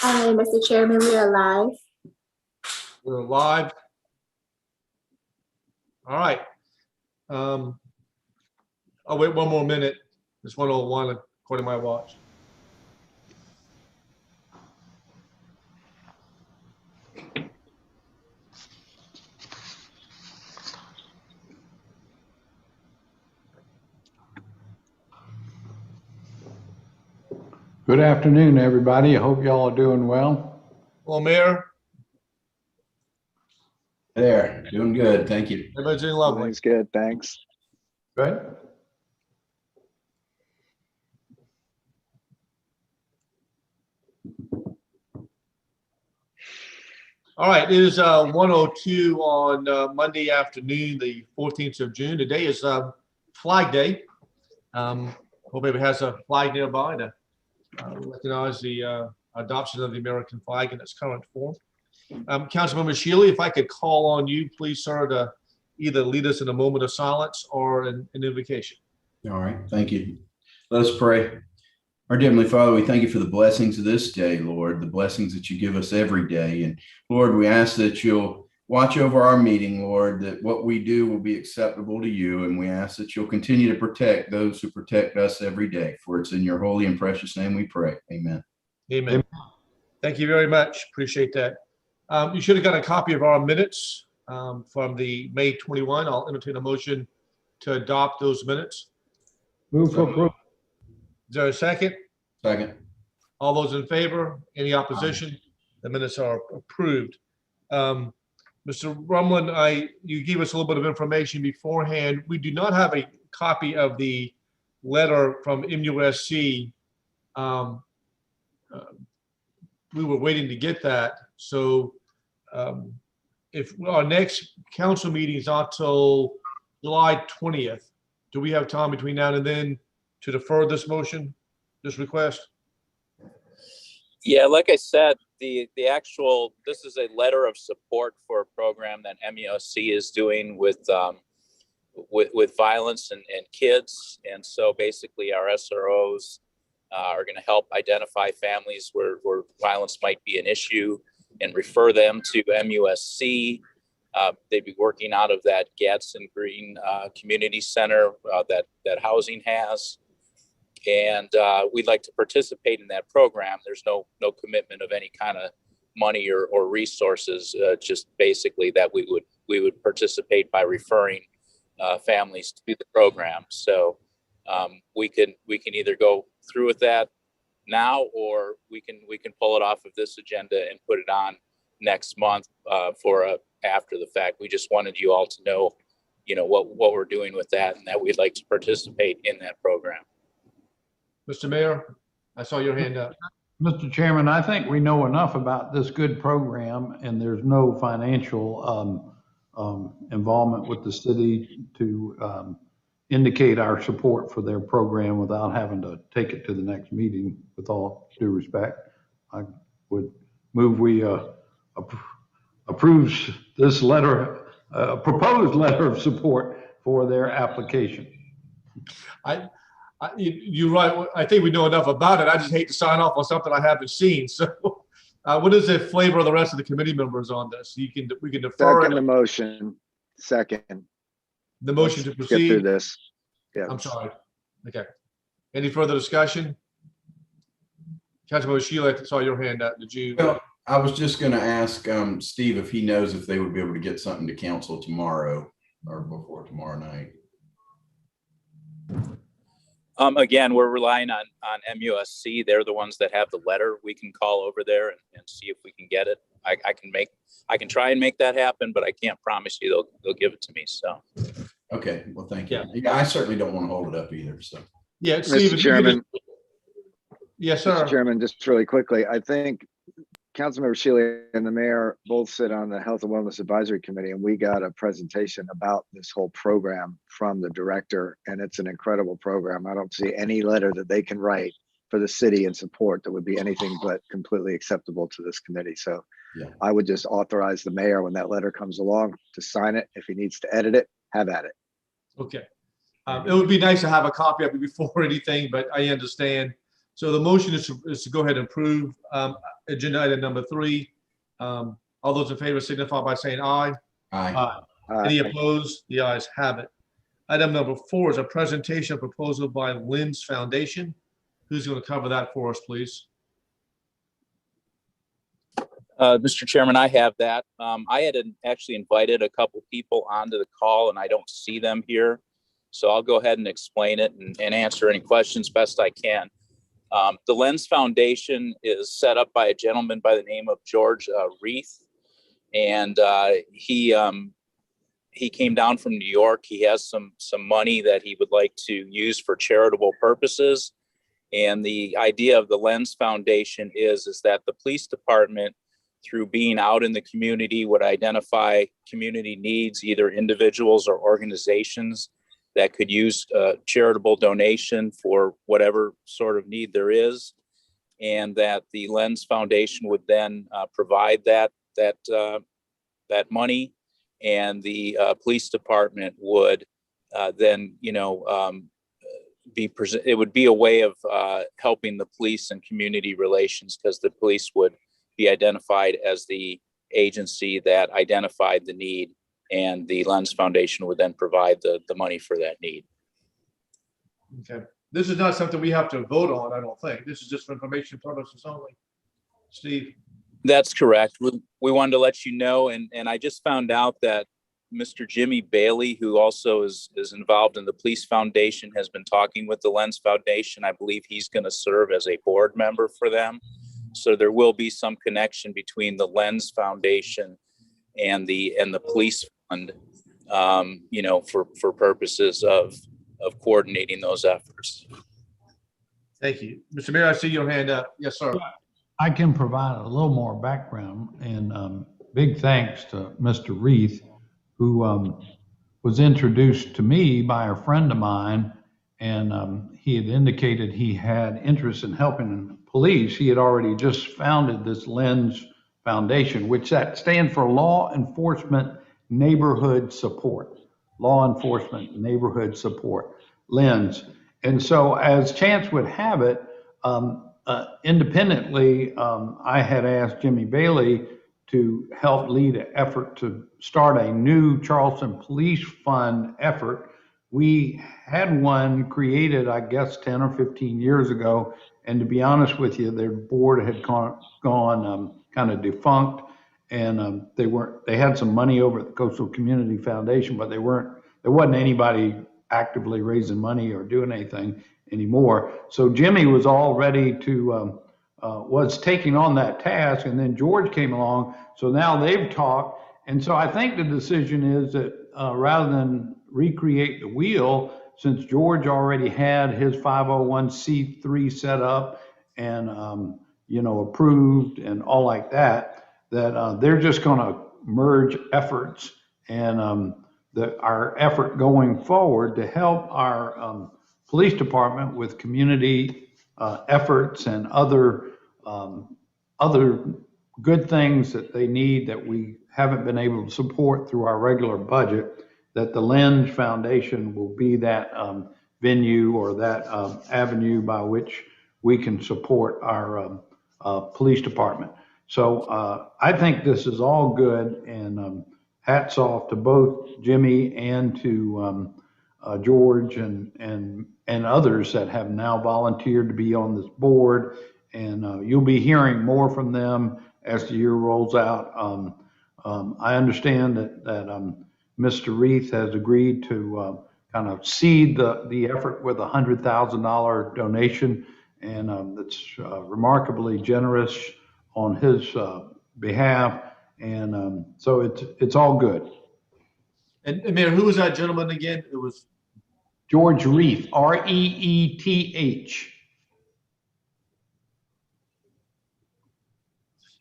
Hi, Mr. Chairman, we are live. We're live. All right. I'll wait one more minute. It's 1:01 according to my watch. Good afternoon, everybody. I hope y'all are doing well. Well, Mayor, There, doing good, thank you. everybody's doing lovely. Everything's good, thanks. Good. All right, it is 1:02 on Monday afternoon, the 14th of June. Today is Flag Day. Hope everybody has a flag nearby to recognize the adoption of the American flag in its current form. Councilmember Shealy, if I could call on you, please, sir, to either lead us in a moment of silence or an invocation. All right, thank you. Let us pray. Our dear Heavenly Father, we thank you for the blessings of this day, Lord, the blessings that you give us every day. And Lord, we ask that you'll watch over our meeting, Lord, that what we do will be acceptable to you. And we ask that you'll continue to protect those who protect us every day. For it's in your holy and precious name we pray. Amen. Amen. Thank you very much. Appreciate that. You should have got a copy of our minutes from the May 21. I'll entertain a motion to adopt those minutes. Move for approval. Is there a second? Second. All those in favor? Any opposition? The minutes are approved. Mr. Rumlin, you gave us a little bit of information beforehand. We do not have a copy of the letter from MUSC. We were waiting to get that. So if our next council meeting is not till July 20th, do we have time between now and then to defer this motion, this request? Yeah, like I said, this is a letter of support for a program that MUSC is doing with violence and kids. And so basically our SROs are going to help identify families where violence might be an issue and refer them to MUSC. They'd be working out of that Gadsden Green Community Center that housing has. And we'd like to participate in that program. There's no commitment of any kind of money or resources, just basically that we would participate by referring families to the program. So we can either go through with that now, or we can pull it off of this agenda and put it on next month for after the fact. We just wanted you all to know, what we're doing with that, and that we'd like to participate in that program. Mr. Mayor, I saw your hand up. Mr. Chairman, I think we know enough about this good program, and there's no financial involvement with the city to indicate our support for their program without having to take it to the next meeting. With all due respect, I would move we approve this letter, proposed letter of support for their application. You're right. I think we know enough about it. I just hate to sign off on something I haven't seen. So what is the flavor of the rest of the committee members on this? We can defer Second it. the motion. Second. The motion to Let's get through proceed. this. Yeah. I'm sorry. Okay. Any further discussion? Councilmember Sheila, I saw your hand up. Did you? Well, I was just going to ask Steve if he knows if they would be able to get something to council tomorrow or before tomorrow night. Again, we're relying on MUSC. They're the ones that have the letter. We can call over there and see if we can get it. I can try and make that happen, but I can't promise you they'll give it to me. So. Okay, well, thank you. Yeah, I certainly don't want to hold it up either. So. Yeah, Steve, Mr. Chairman. Yes, sir. Mr. Chairman, just really quickly, I think Councilmember Shealy and the mayor both sit on the Health and Wellness Advisory Committee, and we got a presentation about this whole program from the director, and it's an incredible program. I don't see any letter that they can write for the city in support that would be anything but completely acceptable to this committee. So yeah. I would just authorize the mayor when that letter comes along to sign it. If he needs to edit it, have at it. Okay. It would be nice to have a copy of it before anything, but I understand. So the motion is to go ahead and approve agenda item number 3. All those in favor signify by saying aye. Aye. Any opposed? The ayes have it. Item number 4 is a presentation proposal by Lynn's Foundation. Who's going to cover that for us, please? Mr. Chairman, I have that. I had actually invited a couple people onto the call and I don't see them here. So I'll go ahead and explain it and answer any questions best I can. The Lens Foundation is set up by a gentleman by the name of George Reith. And he came down from New York. He has some money that he would like to use for charitable purposes. And the idea of the Lens Foundation is that the police department, through being out in the community, would identify community needs, either individuals or organizations that could use charitable donation for whatever sort of need there is. And that the Lens Foundation would then provide that money, and the police department would then, it would be a way of helping the police and community relations, because the police would be identified as the agency that identified the need, and the Lens Foundation would then provide the money for that need. Okay. This is not something we have to vote on, I don't think. This is just for information purposes only. Steve? That's correct. We wanted to let you know, and I just found out that Mr. Jimmy Bailey, who also is involved in the Police Foundation, has been talking with the Lens Foundation. I believe he's going to serve as a board member for them. So there will be some connection between the Lens Foundation and the police fund, for purposes of coordinating those efforts. Thank you. Mr. Mayor, I see your hand up. Yes, sir. I can provide a little more background, and big thanks to Mr. Reith, who was introduced to me by a friend of mine, and he had indicated he had interest in helping police. He had already just founded this Lens Foundation, which that stands for Law Enforcement Neighborhood Support. Law Enforcement Neighborhood Support, Lens. And so, as chance would have it, independently, I had asked Jimmy Bailey to help lead an effort to start a new Charleston Police Fund effort. We had one created, I guess, 10 or 15 years ago. And to be honest with you, their board had gone kind of defunct, and they had some money over at the Coastal Community Foundation, but there wasn't anybody actively raising money or doing anything anymore. So Jimmy was all ready to, was taking on that task, and then George came along. So now they've talked. And so I think the decision is that rather than recreate the wheel, since George already had his 501c3 set up and, approved and all like that, that they're just going to merge efforts, and our effort going forward to help our police department with community efforts and other good things that they need that we haven't been able to support through our regular budget, that the Lens Foundation will be that venue or that avenue by which we can support our police department. So I think this is all good, and hats off to both Jimmy and to George and others that have now volunteered to be on this board. And you'll be hearing more from them as the year rolls out. I understand that Mr. Reith has agreed to kind of seed the effort with a $100,000 donation, and that's remarkably generous on his behalf. And so it's all good. And Mayor, who was that gentleman again? It was George Reith, R-E-E-T-H.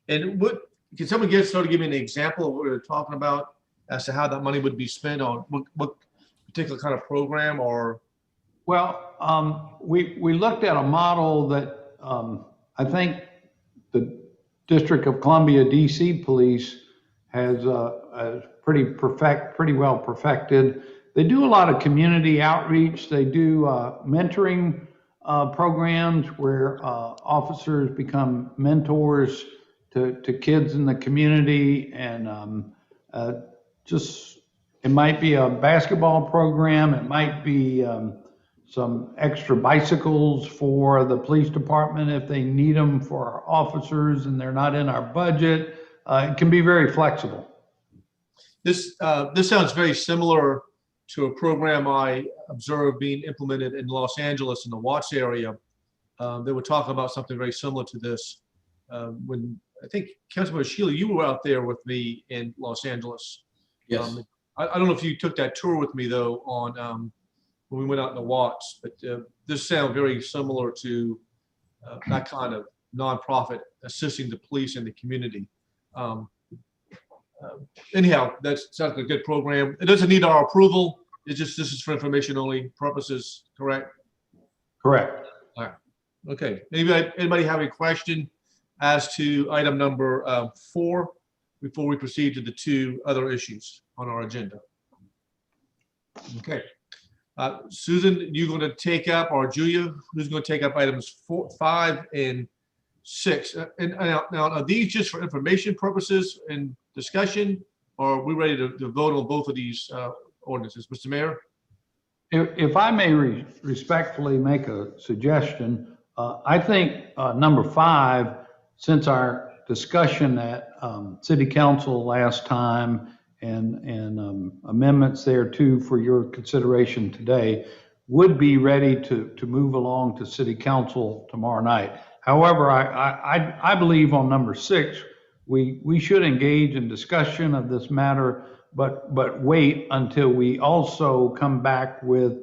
And can someone give me an example of what we were talking about as to how that money would be spent on what particular kind of program? Or well, we looked at a model that I think the District of Columbia DC Police has pretty well perfected. They do a lot of community outreach. They do mentoring programs where officers become mentors to kids in the community, and just, it might be a basketball program, it might be some extra bicycles for the police department if they need them for our officers and they're not in our budget. It can be very flexible. This sounds very similar to a program I observed being implemented in Los Angeles in the Watts area. They were talking about something very similar to this. When I think Councilmember Sheila, you were out there with me in Los Angeles. Yes. I don't know if you took that tour with me though on when we went out in the Watts, but this sounds very similar to that kind of nonprofit assisting the police and the community. Anyhow, that sounds like a good program. It doesn't need our approval. It's just, this is for information only purposes, correct? Correct. All right. Okay. Anybody have a question as to item number 4 before we proceed to the 2 other issues on our agenda? Okay. Susan, you're going to take up, or Julia, who's going to take up items 4, 5, and 6? And now, are these just for information purposes and discussion, or are we ready to vote on both of these ordinances? Mr. Mayor? If I may respectfully make a suggestion, I think number 5, since our discussion at City Council last time and amendments there too for your consideration today, would be ready to move along to City Council tomorrow night. However, I believe on number 6, we should engage in discussion of this matter, but wait until we also come back with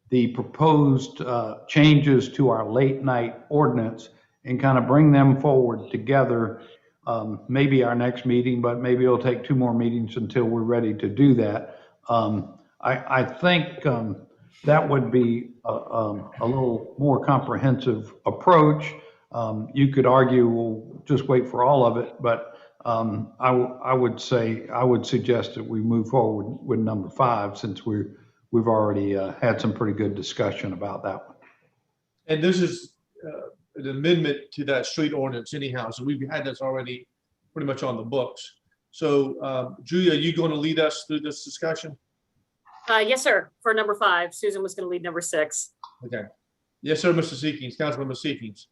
the proposed changes to our late night ordinance and kind of bring them forward together. Maybe our next meeting, but maybe it'll take 2 more meetings until we're ready to do that. I think that would be a little more comprehensive approach. You could argue we'll just wait for all of it, but I would suggest that we move forward with number 5 since we've already had some pretty good discussion about that one. And this is an amendment to that street ordinance anyhow, so we've had this already pretty much on the books. So Julia, are you going to lead us through this discussion? Yes, sir. For number 5, Susan was going to lead number 6. Okay. Yes, sir, Mr. Seekings, Councilmember Seekings.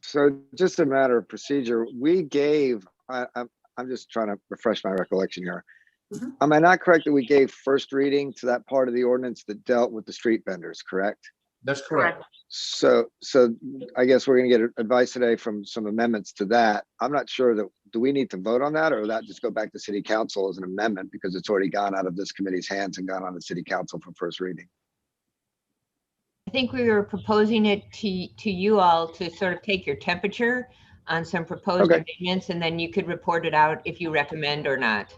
So just a matter of procedure, we gave, I'm just trying to refresh my recollection here. Mhm. Am I not correct that we gave first reading to that part of the ordinance that dealt with the street vendors, correct? That's correct. So I guess we're gonna get advice today from some amendments to that. I'm not sure that, do we need to vote on that, or will that just go back to City Council as an amendment because it's already gone out of this committee's hands and gone on to City Council for first reading? I think we were proposing it to you all to sort of take your temperature on some proposed Okay. amendments, and then you could report it out if you recommend or not.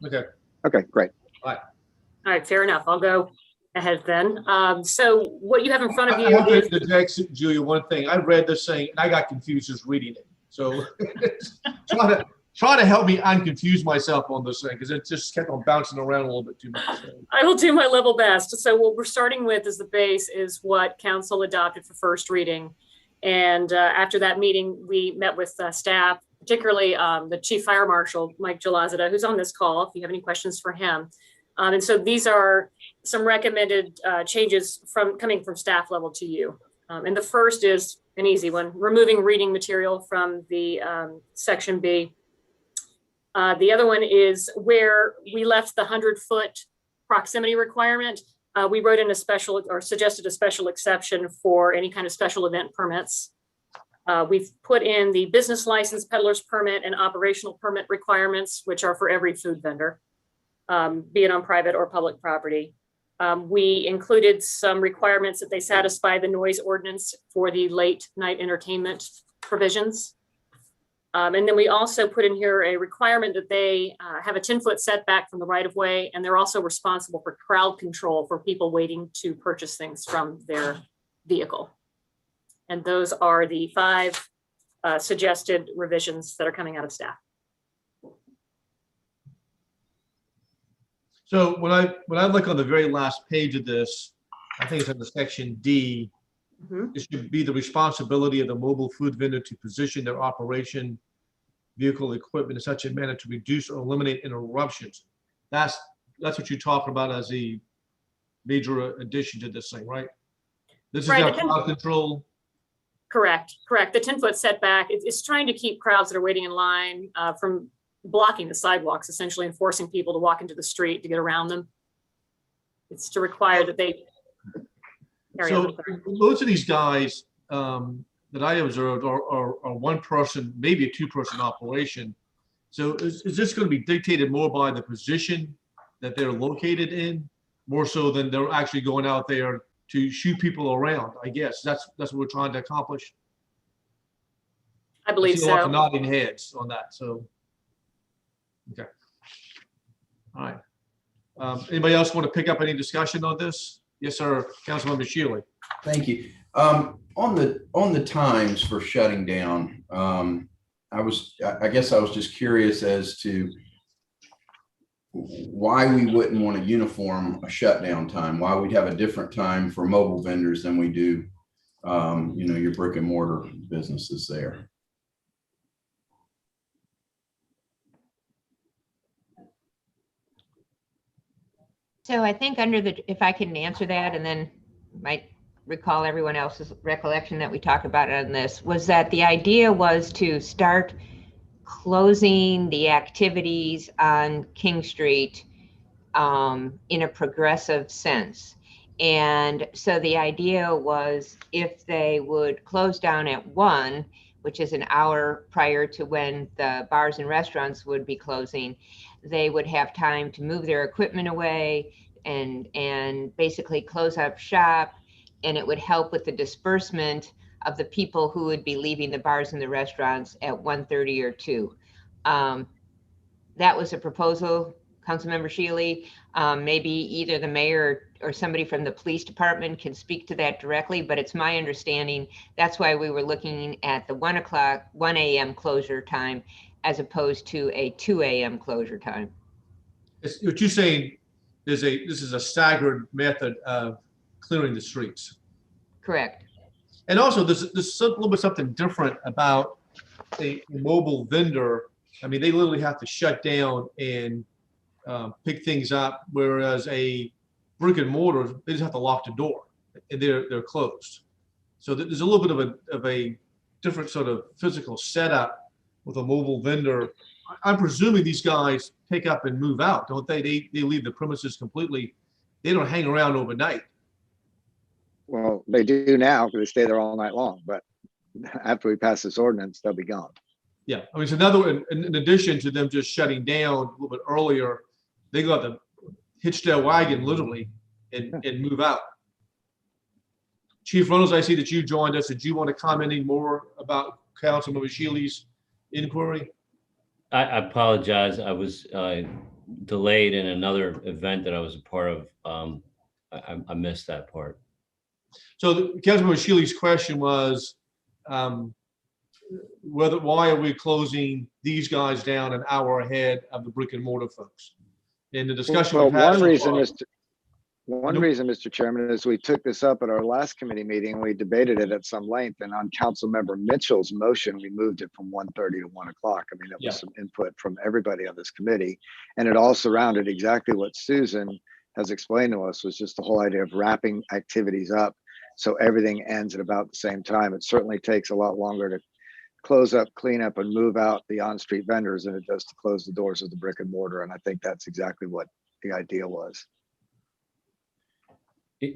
Okay. Okay, great. All right, fair enough. I'll go ahead then. So what you have in front of I you have is, to interject, Julia, one thing. I read this thing and I got confused just reading it. So try to help me unconfuse myself on this thing because it just kept on bouncing around a little bit too much. So. I will do my level best. So what we're starting with as the base is what council adopted for first reading. And after that meeting, we met with staff, particularly the Chief Fire Marshal, Mike Gelazada, who's on this call, if you have any questions for him. And so these are some recommended changes coming from staff level to you. And the first is an easy one, removing reading material from the section B. The other one is where we left the 100-foot proximity requirement. We wrote in a special, or suggested a special exception for any kind of special event permits. We've put in the business license, peddler's permit, and operational permit requirements, which are for every food vendor, be it on private or public property. We included some requirements that they satisfy the noise ordinance for the late night entertainment provisions. And then we also put in here a requirement that they have a 10-foot setback from the right of way, and they're also responsible for crowd control for people waiting to purchase things from their vehicle. And those are the 5 suggested revisions that are coming out of staff. So when I look on the very last page of this, I think it's in the section D, Mhm. it should be the responsibility of the mobile food vendor to position their operation, vehicle, equipment in such a manner to reduce or eliminate interruptions. That's what you talk about as the major addition to this thing, right? This is Right, our the crowd control. Correct. The 10-foot setback is trying to keep crowds that are waiting in line from blocking the sidewalks, essentially, and forcing people to walk into the street to get around them. It's to require that they carry So on. most of these guys that I observed are one person, maybe a two-person operation. So is this going to be dictated more by the position that they're located in, more so than they're actually going out there to shoot people around? I guess that's what we're trying to accomplish. I believe see a lot of so. nodding heads on that. So, okay. All right. Anybody else want to pick up any discussion on this? Yes, sir. Councilmember Shealy. Thank you. On the times for shutting down, I guess I was just curious as to why we wouldn't want to uniform a shutdown time, why we'd have a different time for mobile vendors than we do, your brick and mortar businesses there. So I think if I can answer that and then might recall everyone else's recollection that we talked about on this, was that the idea was to start closing the activities on King Street in a progressive sense. And so the idea was if they would close down at 1, which is an hour prior to when the bars and restaurants would be closing, they would have time to move their equipment away and basically close up shop. And it would help with the disbursement of the people who would be leaving the bars and the restaurants at 1:30 or 2. That was a proposal, Councilmember Shealy. Maybe either the mayor or somebody from the police department can speak to that directly, but it's my understanding that's why we were looking at the 1 a.m. closure time as opposed to a 2 a.m. closure time. What you're saying is this is a staggered method of clearing the streets. Correct. And also, there's a little bit something different about a mobile vendor. I mean, they literally have to shut down and pick things up, whereas a brick and mortar, they just have to lock the door and they're closed. So there's a little bit of a different sort of physical setup with a mobile vendor. I'm presuming these guys pick up and move out, don't they? They leave the premises completely. They don't hang around overnight. Well, they do now because they stay there all night long, but after we pass this ordinance, they'll be gone. Yeah, I mean, it's another one. In addition to them just shutting down a little bit earlier, they got to hitch their wagon literally and move out. Chief Reynolds, I see that you joined us. Did you want to comment any more about Councilmember Shealy's inquiry? I apologize. I was delayed in another event that I was a part of. I missed that part. So Councilmember Shealy's question was, why are we closing these guys down an hour ahead of the brick and mortar folks? In the discussion Well, we've had one so reason, Mr. Chairman, is we took this up at our last committee meeting. We debated it at some length, and on Councilmember Mitchell's motion, we moved it from 1:30 to 1 o'clock. I mean, that was some input from everybody on this committee, and it all surrounded exactly what Susan has explained to us, was just the whole idea of wrapping activities up so everything ends at about the same time. It certainly takes a lot longer to close up, clean up, and move out the on-street vendors than it does to close the doors of the brick and mortar. And I think that's exactly what the idea was.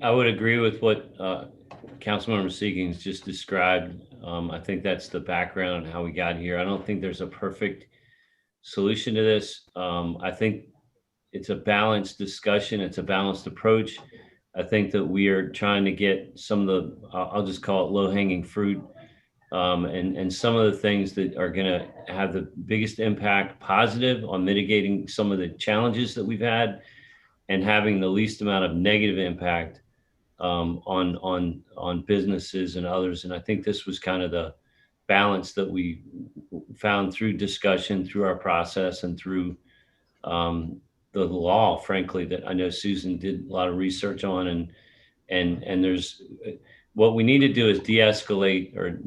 I would agree with what Councilmember Seekings just described. I think that's the background on how we got here. I don't think there's a perfect solution to this. I think it's a balanced discussion. It's a balanced approach. I think that we are trying to get some of the, I'll just call it low-hanging fruit, and some of the things that are going to have the biggest impact positive on mitigating some of the challenges that we've had and having the least amount of negative impact on businesses and others. And I think this was kind of the balance that we found through discussion, through our process, and through the law, frankly, that I know Susan did a lot of research on. And there's what we need to do is de-escalate or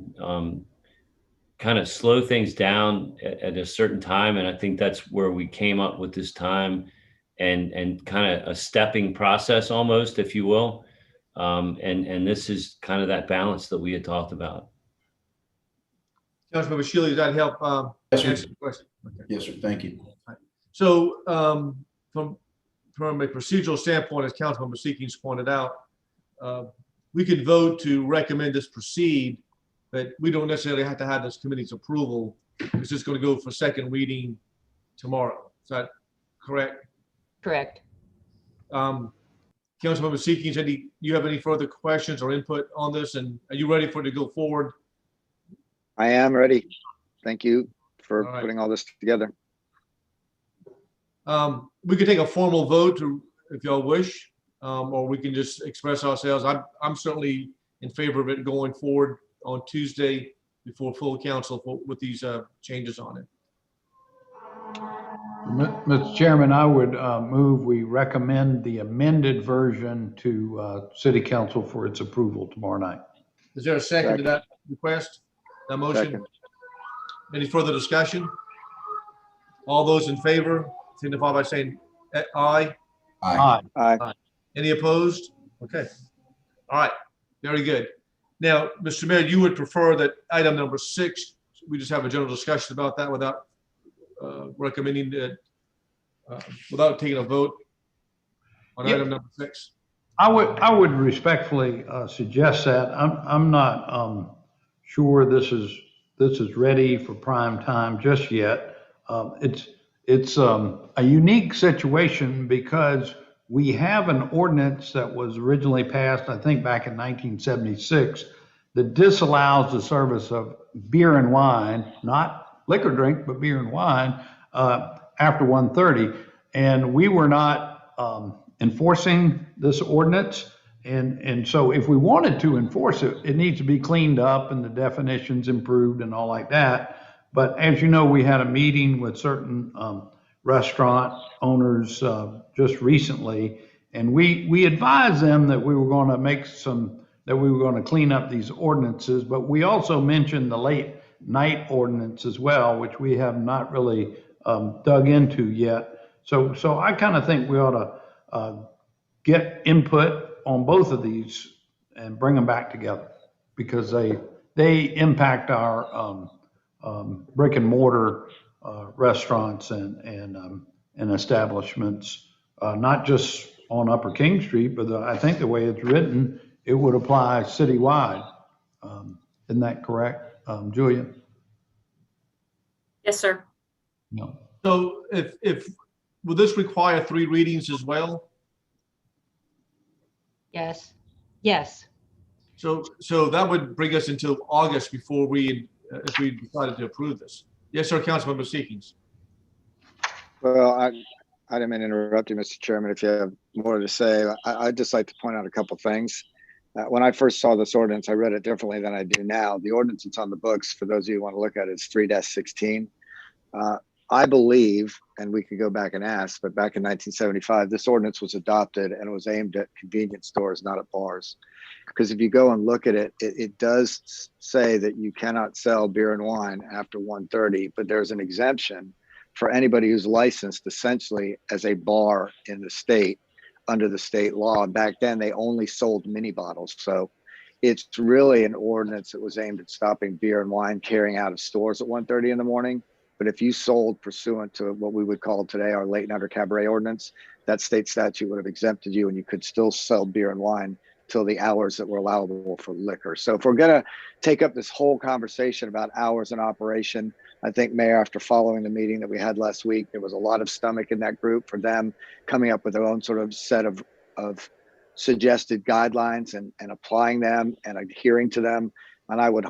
kind of slow things down at a certain time. And I think that's where we came up with this time and kind of a stepping process almost, if you will. And this is kind of that balance that we had talked about. Councilmember Shealy, does that help Yes, sir. answer the question? Okay. Yes, sir. Thank you. So from a procedural standpoint, as Councilmember Seekings pointed out, we could vote to recommend this proceed, but we don't necessarily have to have this committee's approval. It's just going to go for second reading tomorrow. Is that correct? Correct. Councilmember Seekings, you have any further questions or input on this? And are you ready for it to go forward? I am ready. Thank you for All right. putting all this together. We could take a formal vote if y'all wish, or we can just express ourselves. I'm certainly in favor of it going forward on Tuesday before full council with these changes on it. Mr. Chairman, I would move we recommend the amended version to City Council for its approval tomorrow night. Is there a second to that request, that motion? Second. Any further discussion? All those in favor, signify by saying aye. Aye. Aye. Any opposed? Okay. All right. Very good. Now, Mr. Mayor, you would prefer that item number 6, we just have a general discussion about that without recommending that, without taking a vote on item number 6? I would respectfully suggest that. I'm not sure this is ready for prime time just yet. It's a unique situation because we have an ordinance that was originally passed, I think back in 1976, that disallows the service of beer and wine, not liquor drink, but beer and wine, after 1:30. And we were not enforcing this ordinance. And so if we wanted to enforce it, it needs to be cleaned up and the definitions improved and all like that. But as you know, we had a meeting with certain restaurant owners just recently, and we advised them that we were going to clean up these ordinances, but we also mentioned the late night ordinance as well, which we have not really dug into yet. So I kind of think we ought to get input on both of these and bring them back together because they impact our brick and mortar restaurants and establishments, not just on Upper King Street, but I think the way it's written, it would apply citywide. Isn't that correct, Julia? Yes, sir. No. So will this require 3 readings as well? Yes. Yes. So that would bring us until August before if we decided to approve this. Yes, sir, Councilmember Seekings. Well, I didn't mean to interrupt you, Mr. Chairman. If you have more to say, I'd just like to point out a couple things. When I first saw this ordinance, I read it differently than I do now. The ordinance that's on the books, for those of you who want to look at it, is 3-16. I believe, and we could go back and ask, but back in 1975, this ordinance was adopted and it was aimed at convenience stores, not at bars. Because if you go and look at it, it does say that you cannot sell beer and wine after 1:30, but there's an exemption for anybody who's licensed essentially as a bar in the state under the state law. Back then, they only sold mini bottles. So it's really an ordinance that was aimed at stopping beer and wine carrying out of stores at 1:30 in the morning. But if you sold pursuant to what we would call today our late night or cabaret ordinance, that state statute would have exempted you and you could still sell beer and wine till the hours that were allowable for liquor. So if we're going to take up this whole conversation about hours in operation, I think, Mayor, after following the meeting that we had last week, there was a lot of stomach in that group for them coming up with their own sort of set of suggested guidelines and applying them and adhering to them. And I would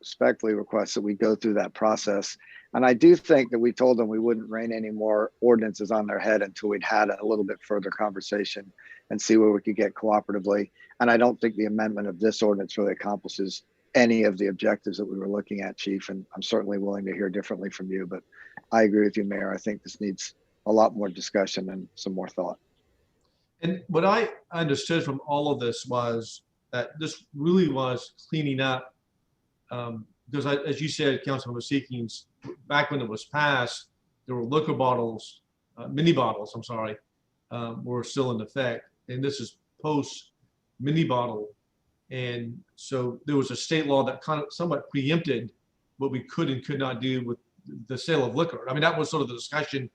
respectfully request that we go through that process. And I do think that we told them we wouldn't rain any more ordinances on their head until we'd had a little bit further conversation and see where we could get cooperatively. And I don't think the amendment of this ordinance really accomplishes any of the objectives that we were looking at, Chief. And I'm certainly willing to hear differently from you, but I agree with you, Mayor. I think this needs a lot more discussion and some more thought. And what I understood from all of this was that this really was cleaning up. Because as you said, Councilmember Seekings, back when it was passed, there were liquor bottles, mini bottles, I'm sorry, were still in effect. And this is post mini bottle. And so there was a state law that kind of somewhat preempted what we could and could not do with the sale of liquor. I mean, that was sort of the discussion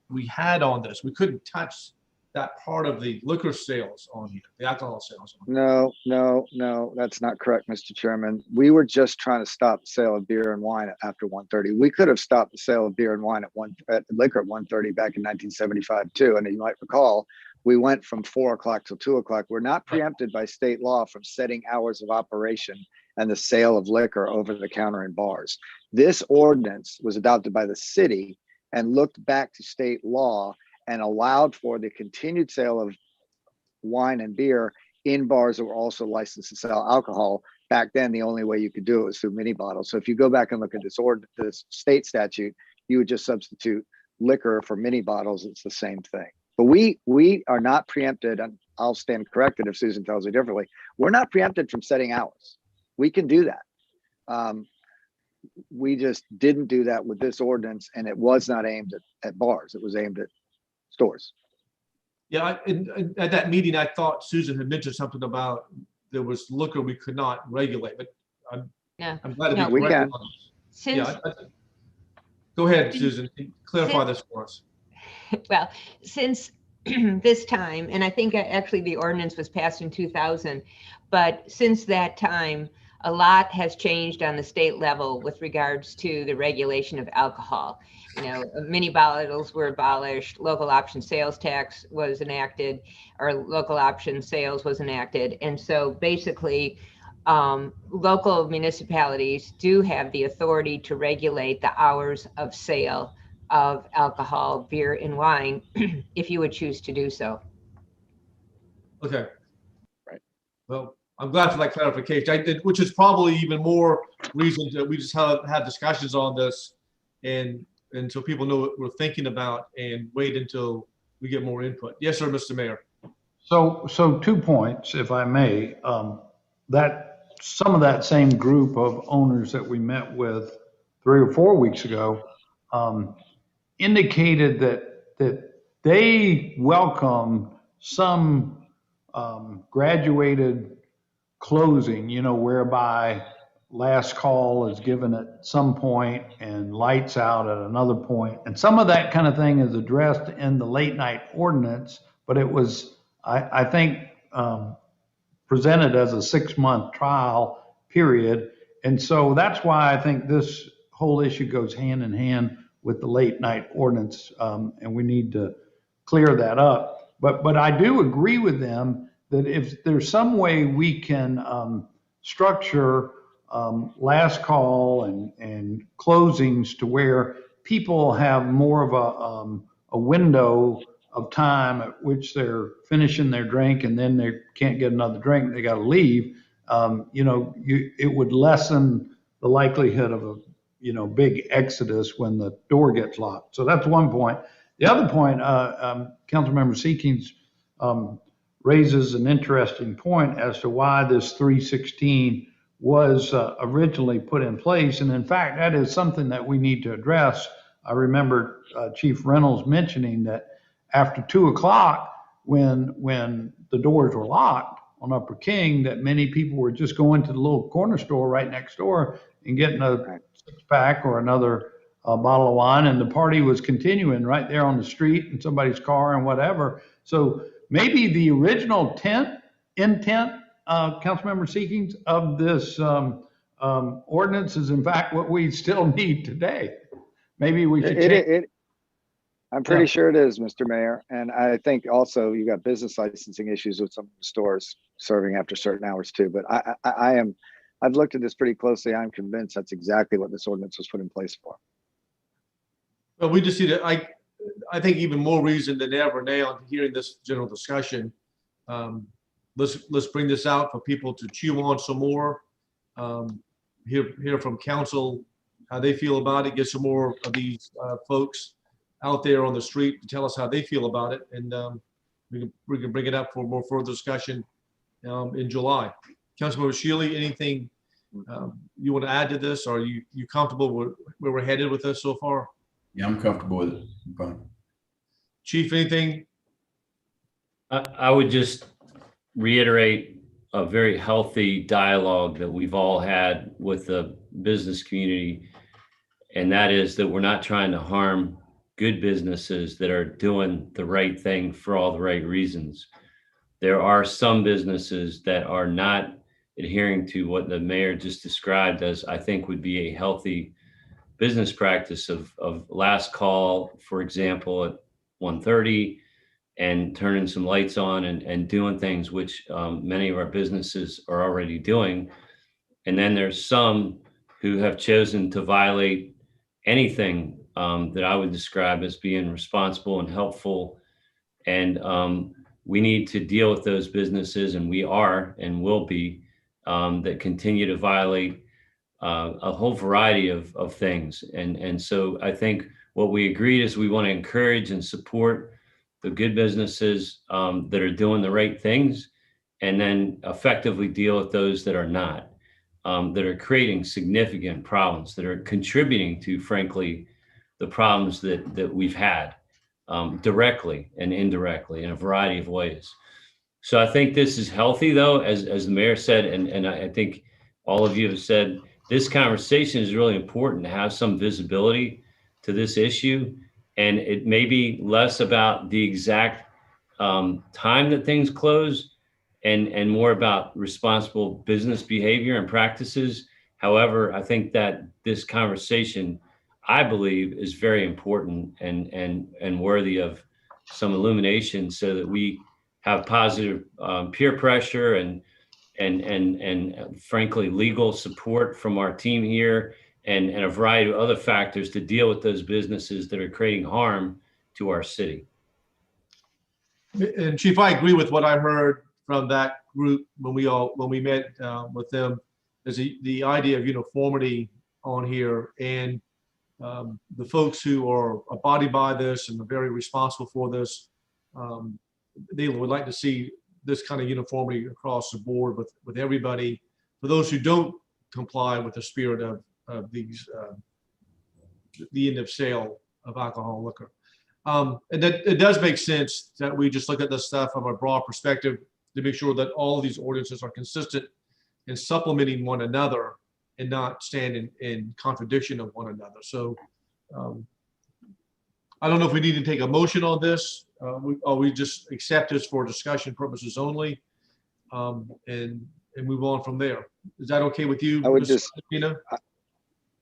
we had on this. We couldn't touch that part of the liquor sales on here, the alcohol sales on here. No, that's not correct, Mr. Chairman. We were just trying to stop the sale of beer and wine after 1:30. We could have stopped the sale of beer and wine at liquor at 1:30 back in 1975 too. And you might recall, we went from 4 o'clock till 2 o'clock. We're not preempted by state law from setting hours of operation and the sale of liquor over the counter in bars. This ordinance was adopted by the city and looked back to state law and allowed for the continued sale of wine and beer in bars that were also licensed to sell alcohol. Back then, the only way you could do it was through mini bottles. So if you go back and look at this state statute, you would just substitute liquor for mini bottles. It's the same thing. But we are not preempted, and I'll stand corrected if Susan tells me differently. We're not preempted from setting hours. We can do that. We just didn't do that with this ordinance, and it was not aimed at bars. It was aimed at stores. Yeah, at that meeting, I thought Susan had mentioned something about there was liquor we could not regulate, but I'm glad to be we corrected can. on this. Since, Yeah, go ahead, Susan, clarify this for us. well, since this time, and I think actually the ordinance was passed in 2000, but since that time, a lot has changed on the state level with regards to the regulation of alcohol. You know, mini bottles were abolished, local option sales tax was enacted, or local option sales was enacted. And so basically, local municipalities do have the authority to regulate the hours of sale of alcohol, beer, and wine, if you would choose to do so. Okay. Right. Well, I'm glad for that clarification. Which is probably even more reason that we just have discussions on this, and so people know what we're thinking about, and wait until we get more input. Yes, sir, Mr. Mayor. So 2 points, if I may. That some of that same group of owners that we met with 3 or 4 weeks ago indicated that they welcome some graduated closing, you know, whereby last call is given at some point and lights out at another point. And some of that kind of thing is addressed in the late night ordinance, but it was, I think, presented as a 6-month trial period. And so that's why I think this whole issue goes hand in hand with the late night ordinance, and we need to clear that up. But I do agree with them that if there's some way we can structure last call and closings to where people have more of a window of time at which they're finishing their drink and then they can't get another drink, they got to leave, it would lessen the likelihood of a big exodus when the door gets locked. So that's one point. The other point, Councilmember Seekings raises an interesting point as to why this 316 was originally put in place. And in fact, that is something that we need to address. I remember Chief Reynolds mentioning that after 2 o'clock, when the doors were locked on Upper King, that many people were just going to the little corner store right next door and getting a 6-pack or another bottle of wine, and the party was continuing right there on the street in somebody's car and whatever. So maybe the original intent, Councilmember Seekings, of this ordinance is in fact what we still need today. Maybe we should I'm pretty sure it is, Mr. Mayor. And I think also you got business licensing issues with some stores serving after certain hours too. But I've looked at this pretty closely. I'm convinced that's exactly what this ordinance was put in place for. Well, we just need to, I think even more reason than ever now, hearing this general discussion, let's bring this out for people to chew on some more, hear from council how they feel about it, get some more of these folks out there on the street to tell us how they feel about it, and we can bring it up for more further discussion in July. Councilmember Shealy, anything you want to add to this? Are you comfortable with where we're headed with this so far? Yeah, I'm comfortable with it. I'm fine. Chief, anything? I would just reiterate a very healthy dialogue that we've all had with the business community. And that is that we're not trying to harm good businesses that are doing the right thing for all the right reasons. There are some businesses that are not adhering to what the mayor just described as I think would be a healthy business practice of last call, for example, at 1:30 and turning some lights on and doing things which many of our businesses are already doing. And then there's some who have chosen to violate anything that I would describe as being responsible and helpful. And we need to deal with those businesses, and we are and will be, that continue to violate a whole variety of things. And so I think what we agreed is we want to encourage and support the good businesses that are doing the right things, and then effectively deal with those that are not, that are creating significant problems, that are contributing to, frankly, the problems that we've had directly and indirectly in a variety of ways. So I think this is healthy, though, as the mayor said, and I think all of you have said, this conversation is really important to have some visibility to this issue. And it may be less about the exact time that things close and more about responsible business behavior and practices. However, I think that this conversation, I believe, is very important and worthy of some illumination so that we have positive peer pressure and frankly, legal support from our team here and a variety of other factors to deal with those businesses that are creating harm to our city. And Chief, I agree with what I heard from that group when we met with them. There's the idea of uniformity on here, and the folks who are abiding by this and are very responsible for this, they would like to see this kind of uniformity across the board with everybody. For those who don't comply with the spirit of these, the end of sale of alcohol and liquor. And that it does make sense that we just look at this stuff from a broad perspective to make sure that all of these ordinances are consistent and supplementing one another and not stand in contradiction of one another. So I don't know if we need to take a motion on this. We just accept this for discussion purposes only, and move on from there. Is that okay with you? I would Ms. just- Espina?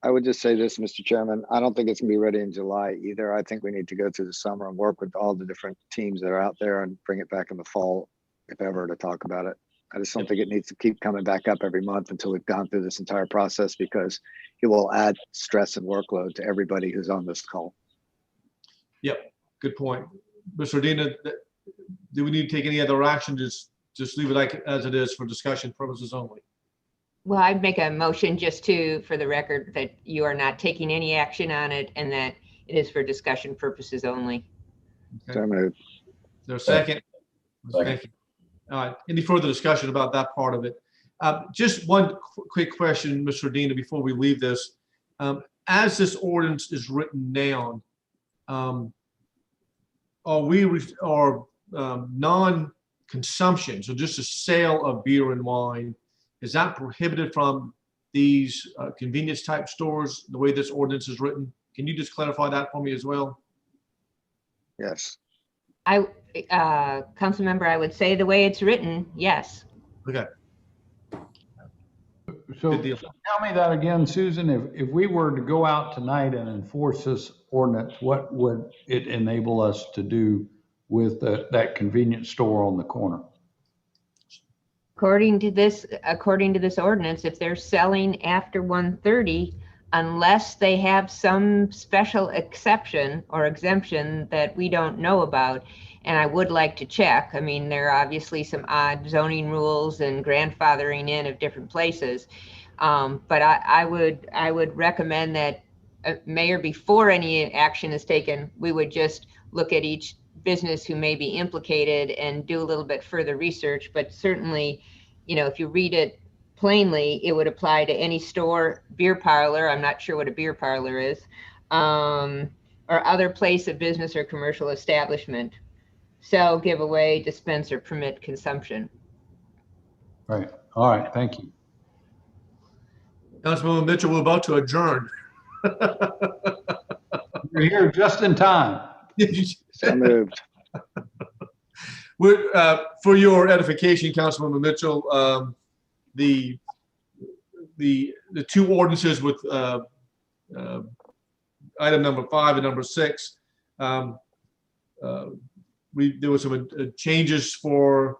I would just say this, Mr. Chairman, I don't think it's gonna be ready in July either. I think we need to go through the summer and work with all the different teams that are out there and bring it back in the fall, if ever, to talk about it. I just don't think it needs to keep coming back up every month until we've gone through this entire process, because it will add stress and workload to everybody who's on this call. Yep, good point. Mr. Dina, do we need to take any other action? Just leave it like as it is for discussion purposes only. Well, I'd make a motion just for the record, that you are not taking any action on it and that it is for discussion purposes only. Okay. So moved. Is there a second? Second. Thank you. All right, any further discussion about that part of it? Just one quick question, Mr. Dina, before we leave this. As this ordinance is written down, are non-consumption, so just a sale of beer and wine, is that prohibited from these convenience type stores, the way this ordinance is written? Can you just clarify that for me as well? Yes. Council member, I would say the way it's written, yes. Okay, So good deal. tell me that again, Susan, if we were to go out tonight and enforce this ordinance, what would it enable us to do with that convenience store on the corner? According to this ordinance, if they're selling after 1:30, unless they have some special exception or exemption that we don't know about, and I would like to check. I mean, there are obviously some odd zoning rules and grandfathering in of different places. But I would recommend that Mayor, before any action is taken, we would just look at each business who may be implicated and do a little bit further research. But certainly, if you read it plainly, it would apply to any store, beer parlor, I'm not sure what a beer parlor is, or other place of business or commercial establishment. Sell, give away, dispense, or permit consumption. Right. All right. Thank you. Councilwoman Mitchell, we're about to adjourn. You're here just in time. So moved. For your edification, Councilwoman Mitchell, the two ordinances with item number 5 and number 6, there were some changes for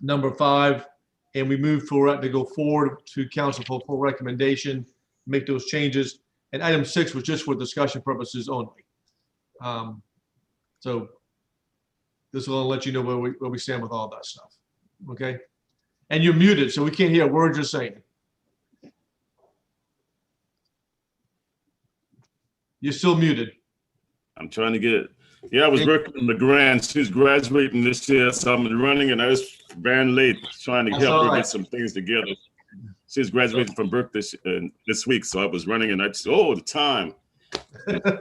number 5, and we moved for it to go forward to council for full recommendation, make those changes. And item 6 was just for discussion purposes only. So this will let you know where we stand with all that stuff. Okay? And you're muted, so we can't hear a word you're saying. You're still muted. I'm trying to get it. Yeah, I was working with LeGrand. She's graduating this year, so I'm running, and I was very late trying to That's help all her right. get some things together. She's graduating from Burke this week, so I was running, and I just, the time.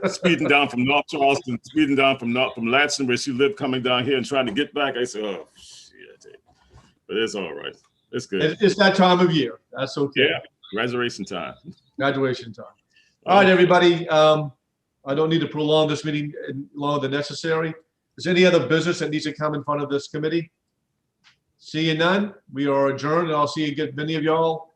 Speeding down from North Charleston, speeding down from Latson, where she lived, coming down here and trying to get back. I said, oh, shit. But it's all right. It's good. It's that time of year. That's okay. Yeah, graduation time. Graduation time. All right, everybody. I don't need to prolong this meeting longer than necessary. Is there any other business that needs to come in front of this committee? Seeing none, we are adjourned, and I'll see you again, many of y'all